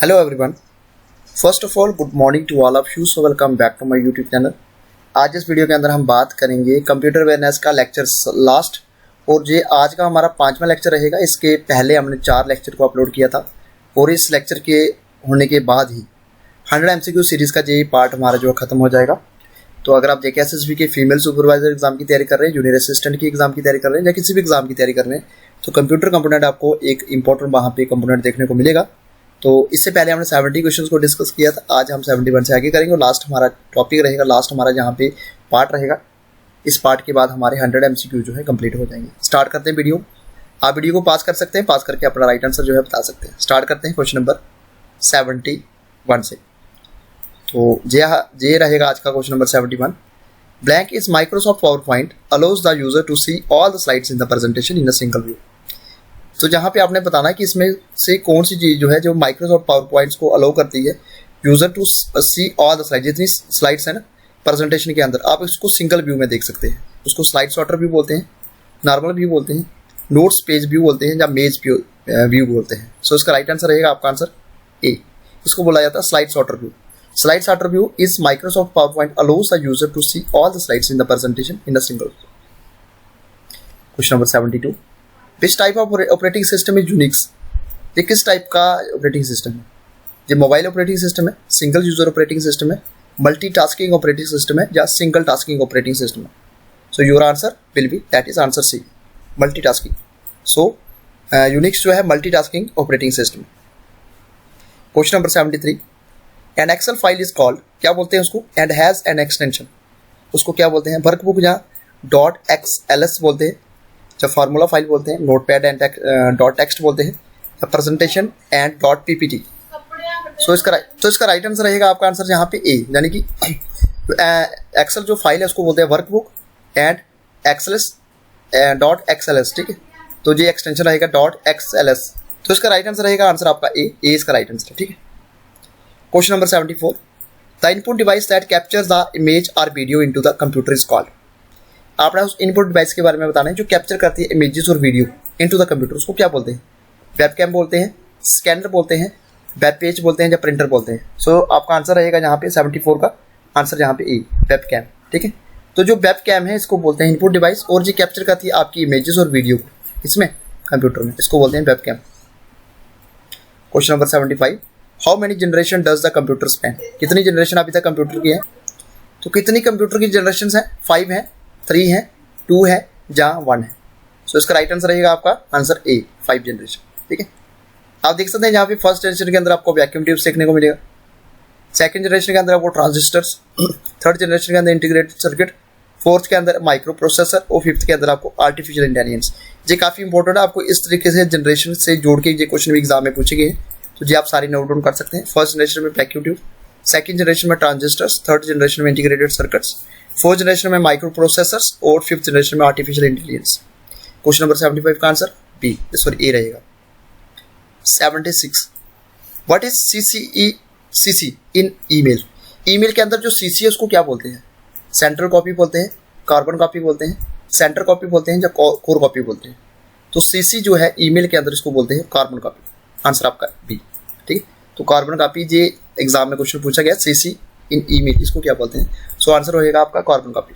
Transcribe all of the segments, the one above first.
Hello everyone, first of all good morning to all of you. So welcome back to my YouTube channel. आज इस video के अंदर हम बात करेंगे कंप्यूटर अवेयरनेस का लेक्चर लास्ट, और ये आज का हमारा 5वां लेक्चर रहेगा। इसके पहले हमने 4 लेक्चर को अपलोड किया था और इस लेक्चर के होने के बाद ही 100 MCQ सीरीज़ का ये पार्ट हमारा जो ख़त्म हो जाएगा। तो अगर आप JKSSB के फीमेल सुपरवाइजर एग्जाम की तैयारी कर रहे हैं, जूनियर असिस्टेंट की एग्जाम की तैयारी कर रहे हैं या किसी भी एग्जाम की तैयारी कर रहे हैं, तो कंप्यूटर कंपोनेंट आपको एक इंपॉर्टेंट वहाँ पे कंपोनेंट देखने को मिलेगा। तो इससे पहले हमने 70 क्वेश्चंस को डिस्कस किया था, आज हम 71 से आगे करेंगे और लास्ट हमारा टॉपिक रहेगा, लास्ट हमारा जहाँ पे पार्ट रहेगा। इस पार्ट के बाद हमारे 100 MCQ जो है कंप्लीट हो जाएंगे। स्टार्ट करते हैं वीडियो। आप वीडियो को पास कर सकते हैं, पास करके अपना राइट आंसर जो है बता सकते हैं। स्टार्ट करते हैं क्वेश्चन नंबर 71 से। तो ये रहेगा आज का question number 71। Blank is Microsoft PowerPoint allows the user to see all the slides in the presentation in a single view. तो जहाँ पे आपने बताना है कि इसमें से कौन सी चीज़ जो है जो माइक्रोसॉफ्ट पावर पॉइंट्स को अलाउ करती है user to see all the slide, जितनी स्लाइड्स है ना प्रेजेंटेशन के अंदर, आप इसको सिंगल व्यू में देख सकते हैं। उसको स्लाइड सॉर्टर व्यू बोलते हैं, नॉर्मल व्यू बोलते हैं, नोट्स पेज व्यू बोलते हैं या मेज व्यू बोलते हैं। सो इसका राइट आंसर रहेगा आपका आंसर ए। इसको बोला जाता है slide sorter view. Slide sorter view is Microsoft PowerPoint allows the user to see all the slides in the presentation in a single view. Question number 72। Which type of operating system is Unix? ये किस type का operating system है? ये mobile operating system है, single user operating system है, multitasking operating system है या single tasking operating system है? So your answer will be that is answer C, multitasking. So Unix जो है multitasking operating system. Question number 73। An Excel file is called, क्या बोलते हैं उसको? एंड हैज एन एक्सटेंशन, उसको क्या बोलते हैं? वर्कबुक या .xls बोलते हैं, जब फार्मूला फाइल बोलते हैं, नोटपैड एंड डॉट टेक्स्ट बोलते हैं, प्रेजेंटेशन एंड .ppt। सो इसका राइट आंसर रहेगा आपका आंसर यहाँ पे ए, यानी कि एक्सेल जो फाइल है उसको बोलते हैं वर्कबुक एंड .xls। ठीक है, तो ये एक्सटेंशन रहेगा .xls। तो इसका राइट आंसर रहेगा आंसर आपका ए इसका राइट आंसर है। ठीक है, question number 74। The input device that captures the image और video into the computer is called. आपने उस इनपुट डिवाइस के बारे में बताना है जो कैप्चर करती है इमेजेस और वीडियो इनटू द कंप्यूटर, उसको क्या बोलते हैं? वेबकैम बोलते हैं, स्कैनर बोलते हैं, वेब पेज बोलते हैं या प्रिंटर बोलते हैं? सो आपका आंसर रहेगा यहाँ पे 74 का आंसर यहाँ पे ए, वेबकैम। ठीक है, तो जो वेबकैम है इसको बोलते हैं इनपुट डिवाइस, और जो कैप्चर करती है आपकी इमेजेस और वीडियो इसमें कंप्यूटर में, इसको बोलते हैं webcam. Question number 75। How many generation does the computer span? कितनी जनरेशन अभी तक कंप्यूटर की है? तो कितनी कंप्यूटर की जनरेशन है? 5 है, 3 है, 2 है या 1 है? सो इसका राइट आंसर रहेगा आपका आंसर ए, 5 जनरेशन। ठीक है, आप देख सकते हैं यहाँ पे फर्स्ट जनरेशन के अंदर आपको वैक्यूम ट्यूब्स देखने को मिलेगा, सेकंड जनरेशन के अंदर आपको ट्रांजिस्टर्स, थर्ड जनरेशन के अंदर इंटीग्रेटेड सर्किट, फोर्थ के अंदर माइक्रो प्रोसेसर और फिफ्थ के अंदर आपको आर्टिफिशियल इंटेलिजेंस। ये काफ़ी इंपॉर्टेंट है, आपको इस तरीके से जनरेशन से जोड़ के ये क्वेश्चन भी एग्जाम में पूछे गए हैं, तो ये आप सारी नोट डाउन कर सकते हैं। फर्स्ट जनरेशन में वैक्यूम ट्यूब, सेकंड जनरेशन में ट्रांजिस्टर्स, थर्ड जनरेशन में इंटीग्रेटेड सर्किट्स, फोर्थ जनरेशन में माइक्रो प्रोसेसर्स और फिफ्थ जनरेशन में आर्टिफिशियल इंटेलिजेंस। क्वेश्चन नंबर 75 का आंसर बी, सॉरी ए रहेगा। 76। What is CC in email? Email के अंदर जो CC है उसको क्या बोलते हैं? सेंट्रल कॉपी बोलते हैं, कार्बन कॉपी बोलते हैं, सेंटर कॉपी बोलते हैं या कोर कॉपी बोलते हैं? तो CC जो है ईमेल के अंदर इसको बोलते हैं कार्बन कॉपी। आंसर आपका बी। ठीक है, तो कार्बन कॉपी ये एग्जाम में क्वेश्चन पूछा गया, CC इन ईमेल इसको क्या बोलते हैं? सो आंसर होएगा आपका carbon copy.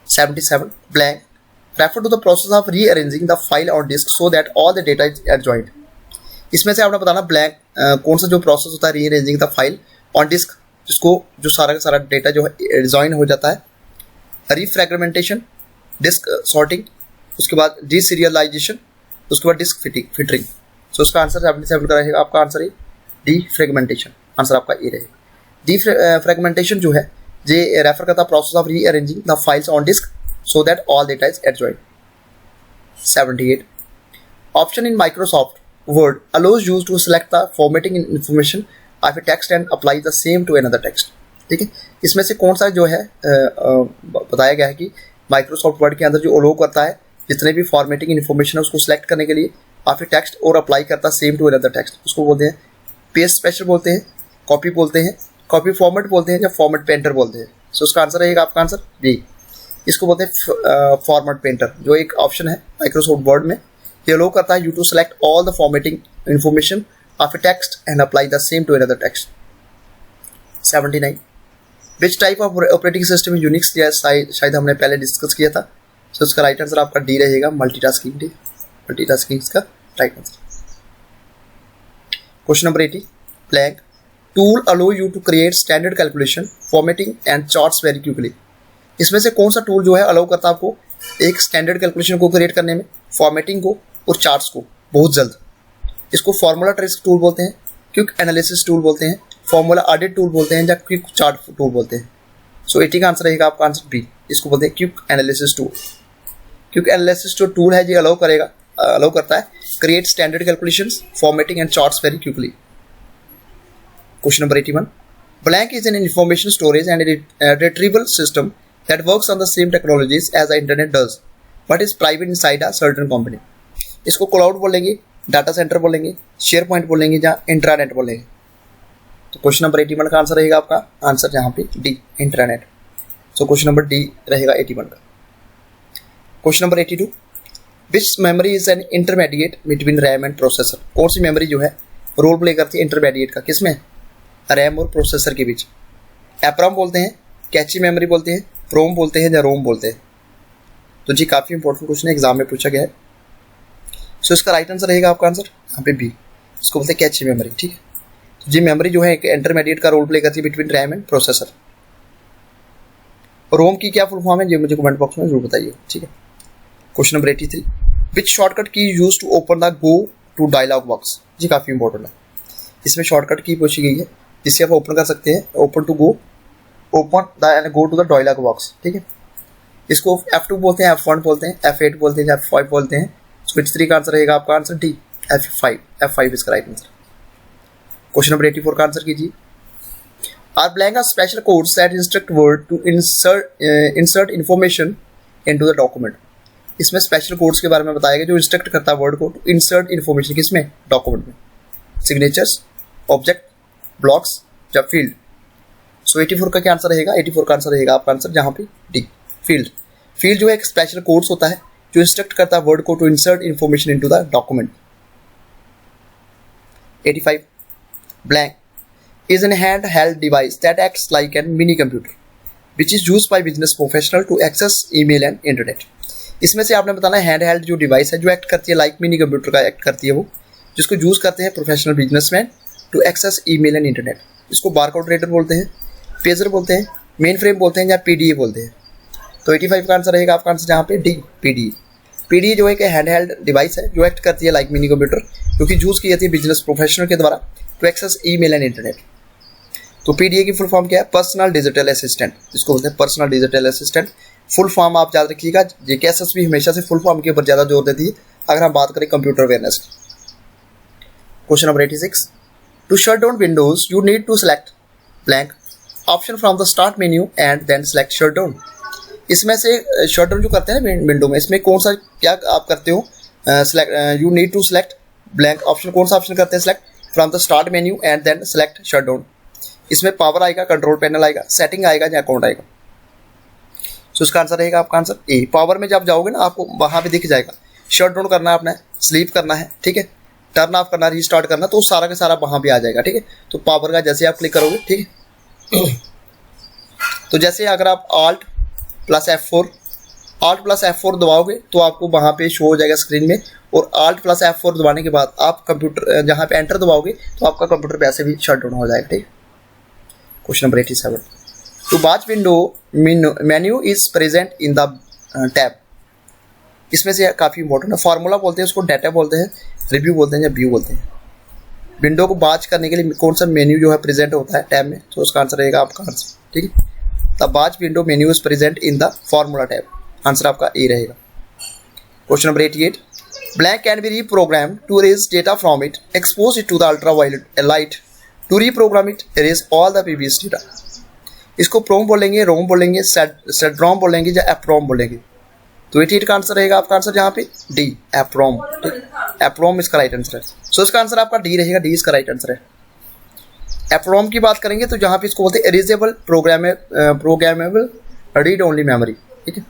77। Blank refer to the process of rearranging the file on disk so that all the data is adjoint. इसमें से आपने बताना ब्लैंक कौन सा जो प्रोसेस होता है rearranging the file on disk, जिसको जो सारा का सारा डेटा जो है एडजॉइन हो जाता है। रीफ्रैगमेंटेशन, डिस्क सॉर्टिंग, उसके बाद डीसीरियलाइजेशन, उसके बाद डिस्क फिटरिंग। सो उसका आंसर 77 का रहेगा आपका आंसर है डीफ्रैगमेंटेशन। आंसर आपका ए रहेगा। डीफ्रैगमेंटेशन जो है ये रेफर करता है process of rearranging the files on disk so that all data is adjoint. 78। Option in Microsoft Word allows use to select the formatting information of a text and apply the same to another text. ठीक है, इसमें से कौन सा जो है बताया गया है कि माइक्रोसॉफ्ट वर्ड के अंदर जो अलाउ करता है जितने भी फॉर्मेटिंग इन्फॉर्मेशन है उसको सिलेक्ट करने के लिए ऑफ ए टेक्स्ट और अप्लाई करता है सेम टू अनदर टेक्स्ट, उसको बोलते हैं पेस्ट स्पेशल बोलते हैं, कॉपी बोलते हैं, कॉपी फॉर्मेट बोलते हैं या फॉर्मेट पेंटर बोलते हैं। सो उसका आंसर रहेगा आपका आंसर बी, इसको बोलते हैं फॉर्मेट पेंटर, जो एक ऑप्शन है माइक्रोसॉफ्ट वर्ड में। ये अलाउ करता है you to select all the formatting information of a text and apply the same to another text. 79 which type of operating system Unix, शायद हमने पहले डिस्कस किया था, तो उसका राइट आंसर आपका डी रहेगा, मल्टीटास्किंग। डी मल्टीटास्किंग इसका right answer. Question number 80 blank tool allow you to create standard calculation formatting and charts very quickly. इसमें से कौन सा टूल जो है अलाउ करता है आपको एक स्टैंडर्ड कैलकुलेशन को क्रिएट करने में, फॉर्मेटिंग को और चार्ट्स को बहुत जल्द। इसको फार्मूला ट्रेस टूल बोलते हैं, क्विक एनालिसिस टूल बोलते हैं, फार्मूला ऑडिट टूल बोलते हैं या क्विक चार्ट टूल बोलते हैं। सो 80 का आंसर रहेगा आपका आंसर बी, इसको बोलते हैं quick analysis tool. Quick analysis जो टूल है ये अलाउ करता है create standard calculations, formatting and charts very quickly. Question number 81 blank is an information storage and retrieval system that works on the same technologies as the internet does but is private inside a certain company। इसको cloud बोलेंगे, data centre बोलेंगे, share point बोलेंगे या intranet बोलेंगे। तो question number 81 का answer रहेगा आपका आंसर यहाँ पे D, intranet. So question number D रहेगा 81 का। Question number 82 which memory is an intermediate between RAM and processor. कौन सी मेमोरी जो है रोल प्ले करती है इंटरमीडिएट का, किसमें, रैम और प्रोसेसर के बीच। एप्रोम बोलते हैं, कैची मेमोरी बोलते हैं, प्रोम बोलते हैं या रोम बोलते हैं। तो जी काफ़ी इंपॉर्टेंट क्वेश्चन एग्जाम में पूछा गया है। सो इसका राइट आंसर रहेगा आपका आंसर यहाँ पे बी, इसको बोलते हैं कैची मेमोरी। ठीक है, तो जी मेमोरी जो है एक इंटरमीडिएट का रोल प्ले करती है बिटवीन रैम एंड प्रोसेसर। रोम की क्या फुल फॉर्म है ये मुझे कमेंट बॉक्स में जरूर बताइए। ठीक है, question number 83 which shortcut key use to open the go to dialog box. जी काफ़ी इंपॉर्टेंट है, इसमें शॉर्टकट की पूछी गई है जिससे आप ओपन कर सकते हैं, open to go, open the go to the dialog box. ठीक है, इसको F2 बोलते हैं, F1 बोलते हैं, F8 बोलते हैं, F5 बोलते हैं। स्विच 3 का आंसर रहेगा आपका आंसर डी, F5 इसका राइट आंसर। क्वेश्चन नंबर 84 का आंसर कीजिए। Are blank are special codes that instruct Word to insert information into the document. इसमें स्पेशल कोड्स के बारे में बताया गया जो इंस्ट्रक्ट करता है वर्ड को टू इंसर्ट इंफॉर्मेशन, किसमें, डॉक्यूमेंट में। सिग्नेचर्स, ऑब्जेक्ट, ब्लॉक्स या फील्ड। सो 84 का क्या आंसर रहेगा, 84 का आंसर रहेगा आपका आंसर जहाँ पे डी, फील्ड। फील्ड जो है एक स्पेशल कोड्स होता है जो इंस्ट्रक्ट करता है वर्ड को to insert information into the document. 85 blank is an hand held device that acts like an mini computer which is used by business professional to access email and internet. इसमें से आपने बताना hand held जो device है जो act करती है like mini computer का एक्ट करती है, वो जिसको यूज करते हैं professional businessman to access email and internet. इसको बारकोड रीडर बोलते हैं, पेजर बोलते हैं, मेन फ्रेम बोलते हैं या पीडीए बोलते हैं। तो 85 का आंसर रहेगा आपका आंसर जहाँ पे डी, पीडीए। पीडीए जो है कि हैंड हेल्ड डिवाइस है जो एक्ट करती है लाइक मिनी कंप्यूटर, जो कि यूज की जाती है बिजनेस प्रोफेशनल के द्वारा to access email and internet. तो पीडीए की फुल फॉर्म क्या है, पर्सनल डिजिटल असिस्टेंट, इसको बोलते हैं personal digital assistant. Full form आप याद रखिएगा, जेकेएसएसबी हमेशा से फुल फॉर्म के ऊपर ज़्यादा जोर देती है अगर हम बात करें कंप्यूटर अवेयरनेस की। Question number 86 to shut down Windows you need to select blank option from the start menu and then select shut down. इसमें से शट डाउन जो करते हैं ना विंडो में, इसमें कौन सा क्या आप करते हो, you need to select blank option, कौन सा ऑप्शन करते हैं, select from the start menu and then select shut down. इसमें पावर आएगा, कंट्रोल पैनल आएगा, सेटिंग आएगा या अकाउंट आएगा। तो इसका आंसर रहेगा आपका आंसर ए। पावर में जब जाओगे ना आपको वहां पे दिख जाएगा शट डाउन करना है, आपने स्लीप करना है, ठीक है, टर्न ऑफ करना, रीस्टार्ट करना, तो सारा का सारा वहां पे आ जाएगा। ठीक है, तो पावर का जैसे आप क्लिक करोगे, ठीक है, तो जैसे अगर आप Alt प्लस F4 दबाओगे तो आपको वहां पे शो हो जाएगा स्क्रीन में, और Alt प्लस F4 दबाने के बाद आप कंप्यूटर जहां पे एंटर दबाओगे तो आपका कंप्यूटर पे ऐसे भी शट डाउन हो जाएगा। ठीक है, question number 87 to watch window menu is present in the tab. इसमें से काफी इंपॉर्टेंट है, फार्मूला बोलते हैं उसको, डाटा बोलते हैं, रिव्यू बोलते हैं या व्यू बोलते हैं। विंडो को वॉच करने के लिए कौन सा मेन्यू जो है प्रेजेंट होता है टैब में, तो उसका आंसर रहेगा आपका आंसर। ठीक है, the watch window menu is present in the formula tab, answer आपका ए रहेगा। Question number 88 blank can be reprogram to erase data from it, expose it to the ultraviolet light to reprogram it, erase all the previous data. इसको PROM बोलेंगे, रोम बोलेंगे, सेड्रोम बोलेंगे या एप्रोम बोलेंगे। तो 88 का आंसर रहेगा आपका आंसर जहाँ पे डी, एप्रोम। ठीक, एप्रोम इसका राइट आंसर है। सो इसका आंसर आपका डी रहेगा, डी इसका राइट आंसर है। एप्रोम की बात करेंगे तो जहाँ पे इसको बोलते हैं एरेजेबल प्रोग्रामेबल रीड ओनली मेमोरी। ठीक है,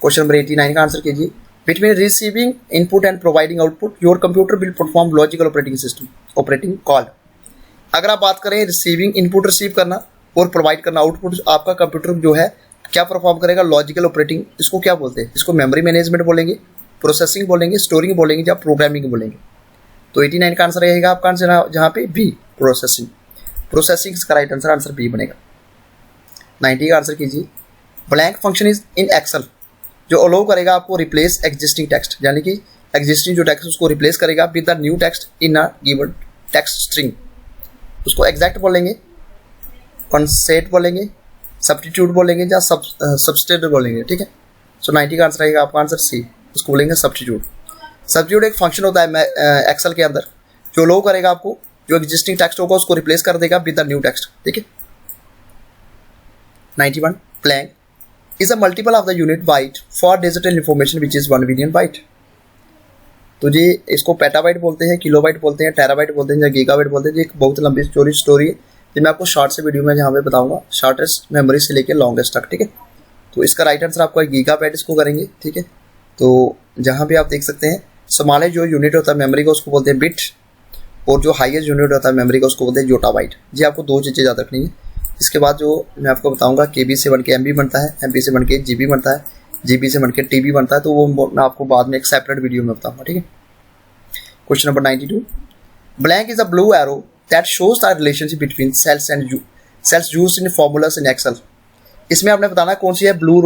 क्वेश्चन नंबर 89 का आंसर कीजिए। Between receiving input and providing output, your computer will perform logical operating call. अगर आप बात करें रिसीविंग इनपुट रिसीव करना और प्रोवाइड करना आउटपुट, आपका कंप्यूटर जो है क्या परफॉर्म करेगा, लॉजिकल ऑपरेटिंग। इसको क्या बोलते हैं, इसको मेमोरी मैनेजमेंट बोलेंगे, प्रोसेसिंग बोलेंगे, स्टोरिंग बोलेंगे या प्रोग्रामिंग बोलेंगे। तो 89 का आंसर रहेगा आपका आंसर जहाँ पे बी, प्रोसेसिंग। प्रोसेसिंग का राइट आंसर आंसर बी बनेगा। 90 का आंसर कीजिए। Blank function is in Excel जो अलाउ करेगा आपको रिप्लेस एग्जिस्टिंग टेक्स्ट, यानी कि एग्जिस्टिंग जो टेक्स्ट उसको रिप्लेस करेगा with the new text in a given text string. उसको एग्जैक्ट बोलेंगे, कंसेट बोलेंगे, सब्स्टिट्यूट बोलेंगे या सब्स्टिट्यूट बोलेंगे। ठीक है, सो 90 का आंसर रहेगा आपका आंसर सी, उसको बोलेंगे सब्स्टिट्यूट। सब्स्टिट्यूट एक फंक्शन होता है एक्सेल के अंदर जो अलाउ करेगा आपको जो एग्जिस्टिंग टेक्स्ट होगा उसको रिप्लेस कर देगा विद द न्यू टेक्स्ट। ठीक है। 91 blank is a multiple of the unit byte for digital information which is 1 billion byte। तो जी इसको पेटाबाइट बोलते हैं, किलोबाइट बोलते हैं, टेराबाइट बोलते हैं या गीगाबाइट बोलते हैं। ये एक बहुत लंबी स्टोरी है, ये मैं आपको शॉर्ट से वीडियो में जहाँ पे बताऊंगा, शॉर्टेस्ट मेमोरी से लेकर लॉन्गेस्ट तक। ठीक है, तो इसका राइट आंसर आपका गीगाबाइट इसको करेंगे। ठीक है, तो जहाँ पे आप देख सकते हैं स्मॉल जो यूनिट होता है मेमोरी का उसको बोलते हैं बिट, और जो हाईएस्ट यूनिट होता है मेमोरी का उसको बोलते हैं योटाबाइट। जी आपको दो चीज़ें याद रखनी है। इसके बाद जो मैं आपको बताऊंगा KB से बन के MB बनता है, MB से बन के GB बनता है, GB से बन के TB बनता है, तो वो मैं आपको बाद में एक सेपरेट वीडियो में बताऊंगा। ठीक है। Question number 92 blank is a blue arrow that shows the relationship between cells and cells used in formulas in Excel. इसमें आपने बताना कौन सी है ब्लू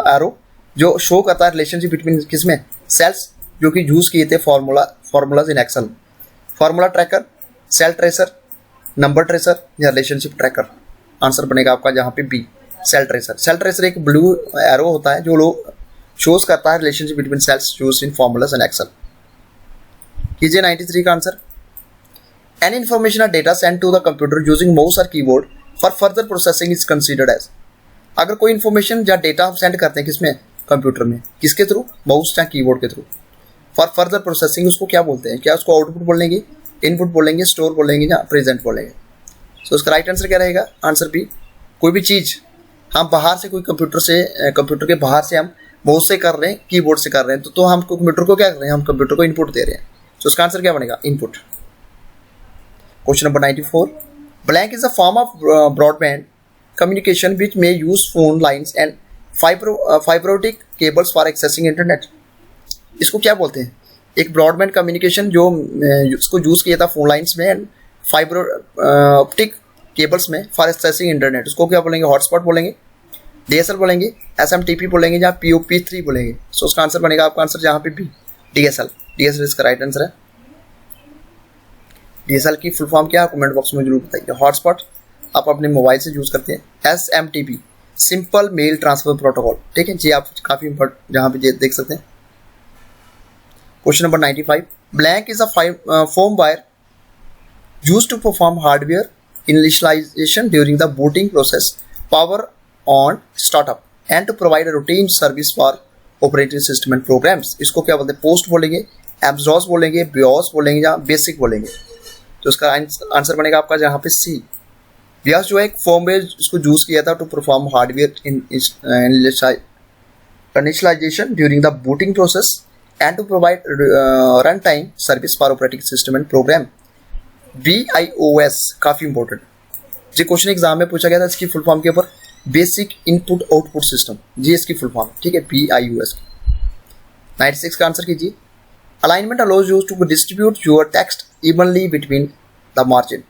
एरो जो शो करता है रिलेशनशिप बिटवीन किसमें, सेल्स जो कि यूज किए थे formulas in Excel. Formula tracker, cell tracer, number tracer या रिलेशनशिप ट्रैकर। आंसर बनेगा आपका जहाँ पे B, cell tracer. Cell tracer एक ब्लू एरो होता है जो लोग शोज करता है relationship between cells used in formulas and Excel. कीजिए 93 का आंसर। एनी इन्फॉर्मेशन और data send to the computer using mouse और keyboard for further processing is considered as. अगर कोई इन्फॉर्मेशन या डेटा हम सेंड करते हैं किसमें, कंप्यूटर में, किसके थ्रू, माउस या कीबोर्ड के थ्रू, फॉर फर्दर प्रोसेसिंग उसको क्या बोलते हैं, क्या उसको आउटपुट बोलेंगे, इनपुट बोलेंगे, स्टोर बोलेंगे या प्रेजेंट बोलेंगे। तो उसका राइट आंसर क्या रहेगा, आंसर बी। कोई भी चीज़ हम बाहर से कोई कंप्यूटर के बाहर से हम माउस से कर रहे हैं, कीबोर्ड से कर रहे हैं, तो हम कंप्यूटर को क्या कर रहे हैं, हम कंप्यूटर को इनपुट दे रहे हैं। तो उसका आंसर क्या बनेगा, input. Question number 94 blank is a form of broadband communication which may use phone lines and fibre cables for accessing internet. इसको क्या बोलते हैं, एक ब्रॉडबैंड कम्युनिकेशन जो इसको यूज किया था फोन लाइन्स में एंड फाइबर ऑप्टिक केबल्स में फॉर एक्सेसिंग इंटरनेट। उसको क्या बोलेंगे, हॉटस्पॉट बोलेंगे, DSL बोलेंगे, SMTP बोलेंगे या POP3 बोलेंगे। सो उसका आंसर बनेगा आपका आंसर जहाँ पे बी, DSL इसका राइट आंसर है। DSL की फुल फॉर्म क्या है कमेंट बॉक्स में जरूर बताइए। हॉटस्पॉट आप अपने मोबाइल से यूज करते हैं, SMTP simple mail transfer protocol. ठीक है जी, आप काफी इंपॉर्टेंट जहाँ पे देख सकते हैं। Question number 95 blank is a form wire used to perform hardware initialization during the booting process, power on startup and to provide a routine service for operating system and programs। इसको क्या बोलते हैं, post बोलेंगे, एब्सडॉस बोलेंगे, बियोस बोलेंगे या basic बोलेंगे। तो इसका आंसर बनेगा आपका जहाँ पे सी। बियोस जो है एक फर्मवेयर इसको यूज किया था to perform hardware initialization during the booting process and to provide runtime service for operating system and program। BIOS काफी इंपॉर्टेंट जी, क्वेश्चन एग्जाम में पूछा गया था इसकी फुल फॉर्म के ऊपर, बेसिक इनपुट आउटपुट सिस्टम जी इसकी फुल फॉर्म। ठीक है, BIOS। 96 का आंसर कीजिए। Alignment allows you to distribute your text evenly between the margin.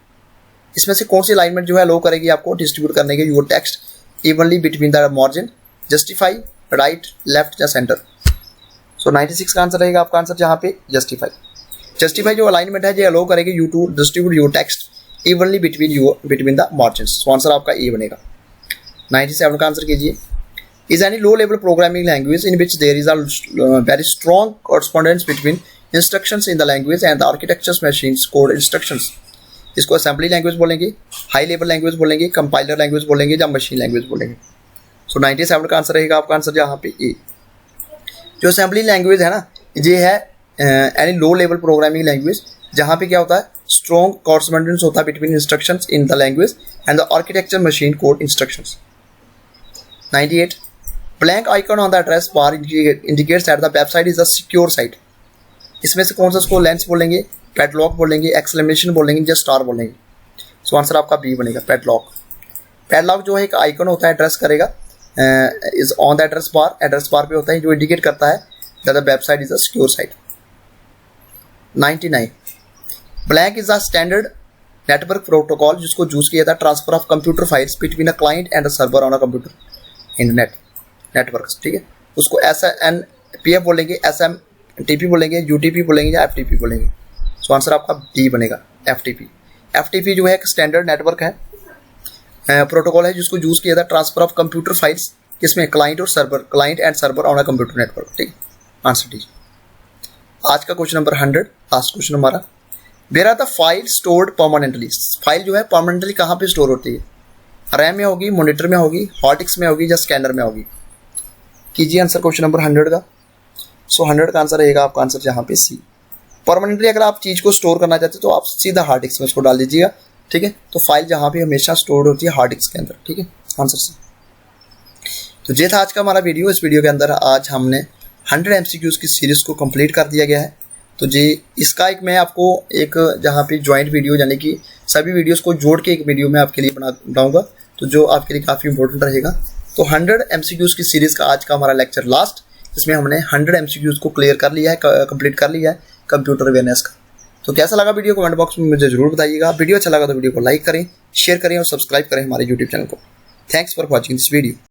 इसमें से कौन सी अलाइनमेंट जो है अलाउ करेगी आपको डिस्ट्रीब्यूट करने के your text evenly between the margin, justify, right, left या सेंटर। सो 96 का आंसर रहेगा आपका आंसर जहाँ पे जस्टिफाई। जस्टिफाई जो अलाइनमेंट है ये अलाउ करेगी you to distribute your text evenly between the margins. So answer आपका ए बनेगा। 97 का आंसर कीजिए। Is any low level programming language in which there is a very strong correspondence between instructions in the language and the architectures machines code instructions. इसको assembly language बोलेंगे, high level language बोलेंगे, compiler language बोलेंगे या machine language बोलेंगे। सो 97 का answer रहेगा आपका answer जहाँ पे ए। जो असेंबली लैंग्वेज है ना, ये है any low level programming language जहाँ पे क्या होता है, स्ट्रॉन्ग कॉरस्पॉन्डेंस होता है between instructions in the language and the architecture machine code instructions. 98 blank icon on the address bar indicates that the website is a secure site. इसमें से कौन सा उसको लेंस बोलेंगे, पैडलॉक बोलेंगे, एक्सक्लेमेशन बोलेंगे या स्टार बोलेंगे? सो आंसर आपका बी बनेगा, पैडलॉक। पैडलॉक जो है एक आइकन होता है, एड्रेस करेगा, is on the address bar पे होता है, जो इंडिकेट करता है that the website is a secure site. 99 blank is a standard network protocol जिसको यूज किया था transfer of computer files between a client and a server on a computer internet network. ठीक है, उसको SNPF बोलेंगे, SMTP बोलेंगे, UTP बोलेंगे या FTP बोलेंगे? सो आंसर आपका डी बनेगा, FTP। FTP जो है एक स्टैंडर्ड नेटवर्क है, प्रोटोकॉल है जिसको यूज किया था ट्रांसफर ऑफ कंप्यूटर फाइल्स किसमें, client and server on a computer network. ठीक, आंसर डी। आज का क्वेश्चन नंबर 100, लास्ट क्वेश्चन हमारा। Where are the file stored permanently? File जो है परमानेंटली कहाँ पे स्टोर होती है? रैम में होगी, मॉनिटर में होगी, हार्ड डिस्क में होगी या स्कैनर में होगी? कीजिए आंसर क्वेश्चन नंबर 100 का। सो 100 का आंसर रहेगा आपका आंसर यहाँ पे सी। परमानेंटली अगर आप चीज़ को स्टोर करना चाहते हो तो आप सीधा हार्ड डिस्क में उसको डाल दीजिएगा। ठीक है, तो फाइल जहाँ पे हमेशा स्टोर होती है हार्ड डिस्क के अंदर। ठीक है, आंसर सी। तो ये था आज का हमारा वीडियो। इस वीडियो के अंदर आज हमने 100 MCQs की सीरीज को कंप्लीट कर दिया गया है। तो जी इसका एक मैं आपको एक जहाँ पे ज्वाइंट वीडियो यानी कि सभी वीडियोस को जोड़ के एक वीडियो मैं आपके लिए बनाऊंगा, तो जो आपके लिए काफ़ी इंपॉर्टेंट रहेगा। तो 100 MCQs की सीरीज़ का आज का हमारा लेक्चर लास्ट, इसमें हमने 100 MCQs को क्लियर कर लिया है, कंप्लीट कर लिया है कंप्यूटर अवेयरनेस का। तो कैसा लगा वीडियो, कमेंट बॉक्स में मुझे जरूर बताइएगा। वीडियो अच्छा लगा तो वीडियो को लाइक करें, शेयर करें और सब्सक्राइब करें हमारे यूट्यूब चैनल को। Thanks for watching this video.